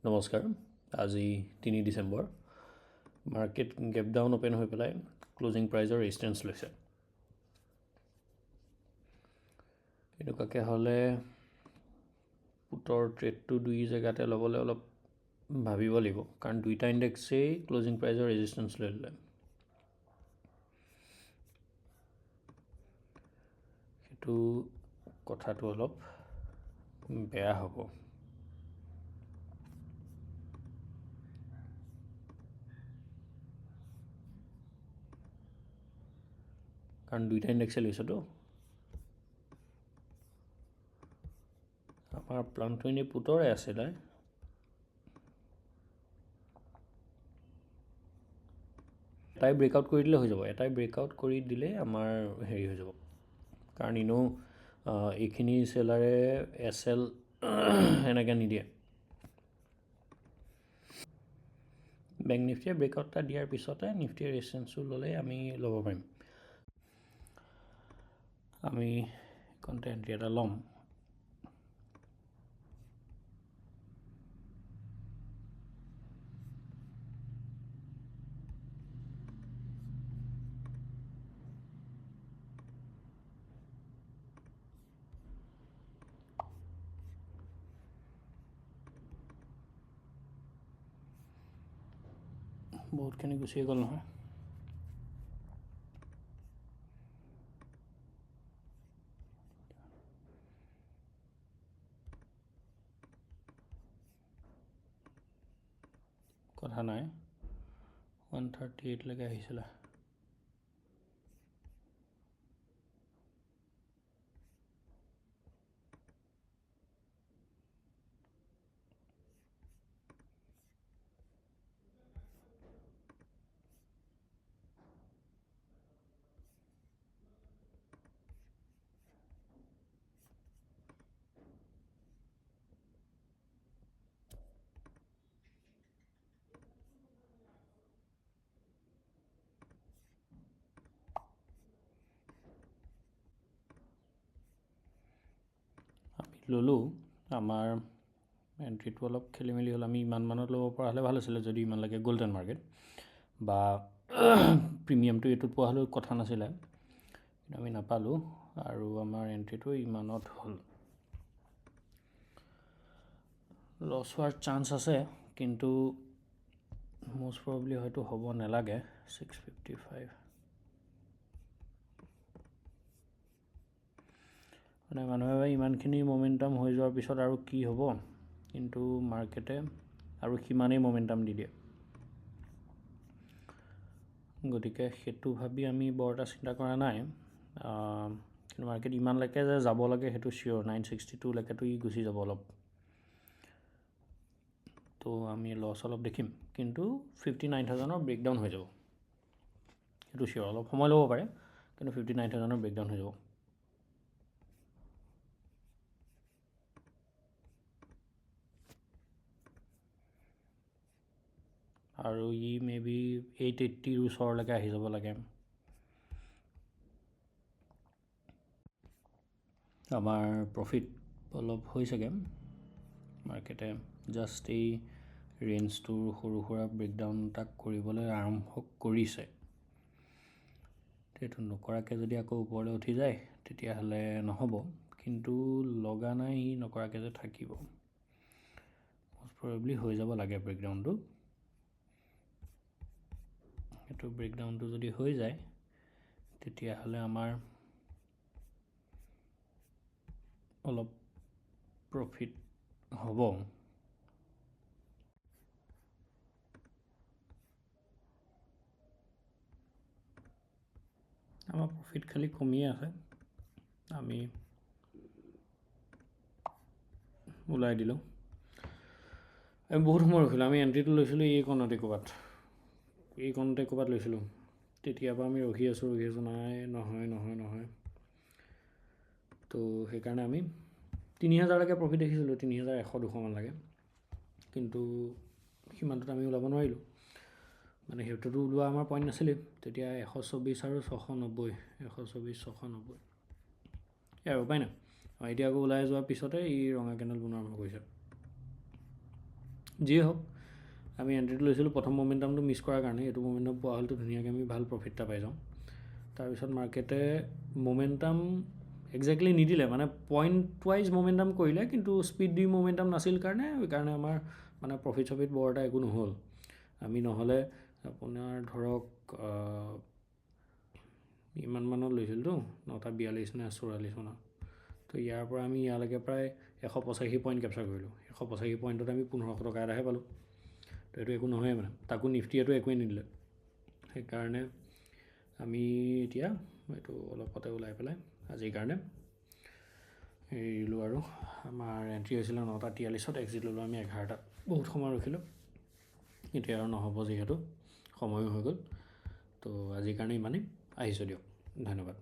নমস্কাৰ। আজি 3 December. Market gap down open হৈ পেলাই ক্লোজিং প্ৰাইজৰ ৰেজিষ্টেঞ্চ লৈছে। এনেকুৱাকৈ হ'লে পুটৰ ট্ৰেডটো দুই জেগাতে ল'বলৈ অলপ ভাবিব লাগিব, কাৰণ দুইটা ইণ্ডেক্সেই ক্লোজিং প্ৰাইজৰ ৰেজিষ্টেঞ্চ লৈ ল'লে। সেইটো কথাটো অলপ বেয়া হ'ব। কাৰণ দুইটা ইণ্ডেক্সে লৈছেতো। আমাৰ প্লানটো এনেই পুটৰে আছিলে, এটাই ব্ৰেকআউট কৰি দিলে হৈ যাব। এটাই ব্ৰেকআউট কৰি দিলে আমাৰ হেৰি হৈ যাব, কাৰণ এনেও এইখিনি চেলাৰে SL এনেকৈ নিদিয়ে। বেংক নিফটিয়ে ব্ৰেকআউট এটা দিয়াৰ পিছতে নিফটিয়ে ৰেজিষ্টেঞ্চটো ল'লে আমি ল'ব পাৰিম। আমি এইকণতে এণ্ট্ৰি এটা ল'ম। বহুতখিনি গুচিয়ে গ'ল নহয়। কথা নাই, 138লৈকে আহিছিলে। আমি ল'লোঁ। আমাৰ এণ্ট্ৰিটো অলপ খেলি মেলি হ'ল। আমি ইমানমানত ল'ব পৰা হ'লে ভাল আছিলে, যদি ইমানলৈকে গ'ল্ডেন মাৰ্কেট বা প্ৰিমিয়ামটো এইটোত পোৱা হ'লেও কথা নাছিলে, কিন্তু আমি নাপালোঁ আৰু আমাৰ এণ্ট্ৰিটো ইমানত হ'ল। লছ হোৱাৰ চান্স আছে, কিন্তু মষ্ট প্ৰবলি হয়তো হ'ব নালাগে। 655 মানে মানুহে ভাবে ইমানখিনি মমেণ্টাম হৈ যোৱাৰ পিছত আৰু কি হ'ব, কিন্তু মাৰ্কেটে আৰু সিমানেই মমেণ্টাম দি দিয়ে। গতিকে সেইটো ভাবি আমি বৰ এটা চিন্তা কৰা নাই। কিন্তু মাৰ্কেট ইমানলৈকে যে যাব লাগে সেইটো চিয়'ৰ। 962লৈকেতো ই গুচি যাব অলপ, তো আমি লছ অলপ দেখিম, কিন্তু 59,000ৰ ব্ৰেকডাউন হৈ যাব, সেইটো চিয়'ৰ। অলপ সময় ল'ব পাৰে, কিন্তু 59,000ৰ ব্ৰেকডাউন হৈ যাব। আৰু ই মে বি 880ৰ ওচৰলৈকে আহি যাব লাগে। আমাৰ প্ৰফিট অলপ হৈছেগৈ। মাৰ্কেটে জাষ্ট এই ৰেঞ্জটোৰ সৰু সুৰা ব্ৰেকডাউন তাক কৰিবলৈ আৰম্ভ কৰিছে। সেইটো নকৰাকৈ যদি আকৌ ওপৰলৈ উঠি যায় তেতিয়াহ'লে নহ'ব, কিন্তু লগা নাই ই নকৰাকৈ যে থাকিব। মষ্ট প্ৰবেবলি হৈ যাব লাগে ব্ৰেকডাউনটো। সেইটো ব্ৰেকডাউনটো যদি হৈ যায় তেতিয়াহ'লে আমাৰ অলপ প্ৰফিট হ'ব। আমাৰ প্ৰফিট খালি কমিয়ে আছে। আমি ওলাই দিলোঁ। আমি বহুত সময় ৰখিলোঁ। আমি এণ্ট্ৰিটো লৈছিলোঁ এইকণতে ক'ৰবাত লৈছিলোঁ। তেতিয়াৰ পৰা আমি ৰখি আছোঁ নাই, নহয়। তো সেইকাৰণে আমি 3,000লৈকে প্ৰফিট দেখিছিলোঁ, 3,100-200মান লাগে, কিন্তু সিমানটোত আমি ওলাব নোৱাৰিলোঁ। মানে সেইটোতো ওলোৱা আমাৰ পইণ্ট নাছিলেই। তেতিয়া 124 আৰু 690, 124, 690 ইয়াৰ উপায় নাই। এতিয়া আকৌ ওলাই যোৱাৰ পিছতে ই ৰঙা কেণ্ডেল বনোৱা আৰম্ভ কৰিছে। যিয়ে হওক আমি এণ্ট্ৰিটো লৈছিলোঁ প্ৰথম মমেণ্টামটো মিছ কৰাৰ কাৰণে। এইটো মমেণ্টাম পোৱা হ'লেতো ধুনীয়াকৈ আমি ভাল প্ৰফিট এটা পাই যাওঁ। তাৰপিছত মাৰ্কেটে মমেণ্টাম একজেক্টলি নিদিলে, মানে পইণ্ট ৱাইজ মমেণ্টাম কৰিলে, কিন্তু স্পীড দি মমেণ্টাম নাছিল কাৰণে সেইকাৰণে আমাৰ মানে প্ৰফিট চফিট বৰ এটা একো নহ'ল। আমি নহ'লে আপোনাৰ ধৰক ইমানমানত লৈছিলতো 9:42 নে 44 মানত। তো ইয়াৰ পৰা আমি ইয়ালৈকে প্ৰায় 185 পইণ্ট কেপচাৰ কৰিলোঁ। 185 পইণ্টত আমি 1500 টকা এটাহে পালোঁ। তো এইটো একো নহয় মানে, তাকো নিফটিয়েতো একোৱেই নিদিলে। সেইকাৰণে আমি এতিয়া এইটো অলপতে ওলাই পেলাই আজিৰ কাৰণে এৰিলোঁ। আৰু আমাৰ এণ্ট্ৰি হৈছিলে 9:43, এক্সিট ল'লোঁ আমি 11টাত। বহুত সময় ৰখিলোঁ, এতিয়া আৰু নহ'ব যিহেতু সময়ো হৈ গ'ল। তো আজিৰ কাৰণে ইমানেই, আহিছোঁ দিয়ক, ধন্যবাদ।